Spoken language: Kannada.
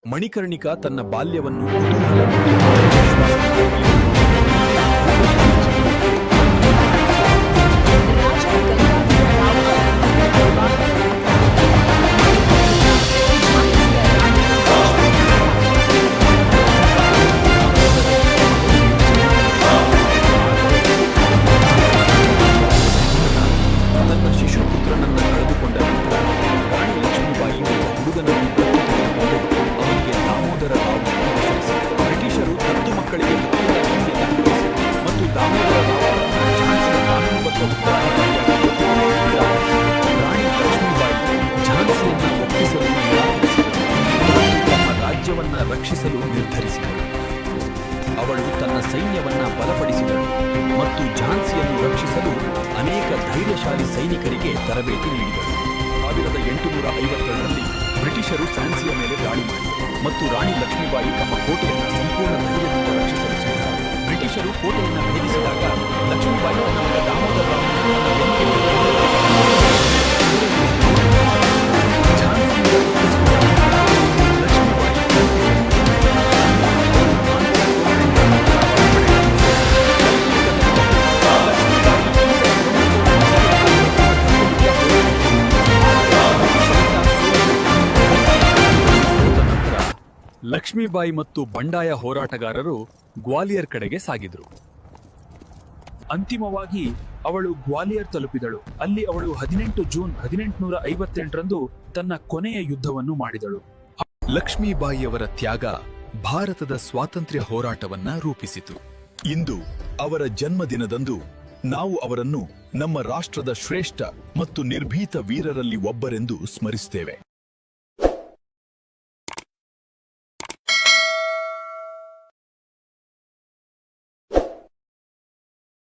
ಮಣಿಕರ್ಣಿಕಾ ತನ್ನ ಬಾಲ್ಯವನ್ನು ಕುತೂಹಲ ಮತ್ತು ತನ್ನ ಶಿಶುಪುತ್ರನನ್ನು ಕಳೆದುಕೊಂಡ ನಂತರ ರಾಣಿ ಲಕ್ಷ್ಮೀಬಾಯಿ ಹುಡುಗನನ್ನು ಅವನಿಗೆ ದಾಮೋದರ ರಾವ್ನನ್ನು ಹೆಸರಿಸಿ ಬ್ರಿಟಿಷರು ದತ್ತು ಮಕ್ಕಳಿಗೆ ಹಕ್ಕಿನ ಹಿಂದೆ ಮತ್ತು ದಾಮೋದರ ರಾವ್ ಝಾನ್ಸಿಯ ಕಾನೂನುಬದ್ಧ ಉತ್ತರಾಧಿಕಾರಿಯಾಗಿ ರಾಣಿ ಲಕ್ಷ್ಮೀಬಾಯಿ ಝಾನ್ಸಿಯನ್ನು ಒಪ್ಪಿಸಲು ನಿರಾಕರಿಸಿದರು ಮತ್ತು ತಮ್ಮ ರಾಜ್ಯವನ್ನು ರಕ್ಷಿಸಲು ನಿರ್ಧರಿಸಿದರು. ಅವಳು ತನ್ನ ಸೈನ್ಯವನ್ನ ಬಲಪಡಿಸಿದಳು ಮತ್ತು ಝಾನ್ಸಿಯನ್ನು ರಕ್ಷಿಸಲು ಅನೇಕ ಧೈರ್ಯಶಾಲಿ ಸೈನಿಕರಿಗೆ ತರಬೇತಿ ನೀಡಿದಳು. 1852ರಲ್ಲಿ ಬ್ರಿಟಿಷರು ಝಾನ್ಸಿಯ ಮೇಲೆ ದಾಳಿ ಮಾಡಿದರು ಮತ್ತು ರಾಣಿ ಲಕ್ಷ್ಮೀಬಾಯಿ ತಮ್ಮ ಕೋಟೆಯನ್ನು ಸಂಪೂರ್ಣ ಧೈರ್ಯದಿಂದ ರಕ್ಷಿಸಲು ಸಿದ್ಧರು. ಬ್ರಿಟಿಷರು ಕೋಟೆಯನ್ನು ಭೇದಿಸಿದಾಗ ಲಕ್ಷ್ಮೀಬಾಯಿ ತನ್ನ ಮಗ ದಾಮೋದರ ಲಕ್ಷ್ಮೀಬಾಯಿ ಮತ್ತು ಬಂಡಾಯ ಹೋರಾಟಗಾರರು ಗ್ವಾಲಿಯರ್ ಕಡೆಗೆ ಸಾಗಿದ್ರು. ಅಂತಿಮವಾಗಿ ಅವಳು ಗ್ವಾಲಿಯರ್ ತಲುಪಿದಳು. ಅಲ್ಲಿ ಅವಳು 18 ಜೂನ್ 1858ರಂದು ತನ್ನ ಕೊನೆಯ ಯುದ್ಧವನ್ನು ಮಾಡಿದಳು. ಲಕ್ಷ್ಮೀಬಾಯಿಯವರ ತ್ಯಾಗ ಭಾರತದ ಸ್ವಾತಂತ್ರ್ಯ ಹೋರಾಟವನ್ನ ರೂಪಿಸಿತು. ಇಂದು ಅವರ ಜನ್ಮದಿನದಂದು ನಾವು ಅವರನ್ನು ನಮ್ಮ ರಾಷ್ಟ್ರದ ಶ್ರೇಷ್ಠ ಮತ್ತು ನಿರ್ಭೀತ ವೀರರಲ್ಲಿ ಒಬ್ಬರೆಂದು ಸ್ಮರಿಸುತ್ತೇವೆ.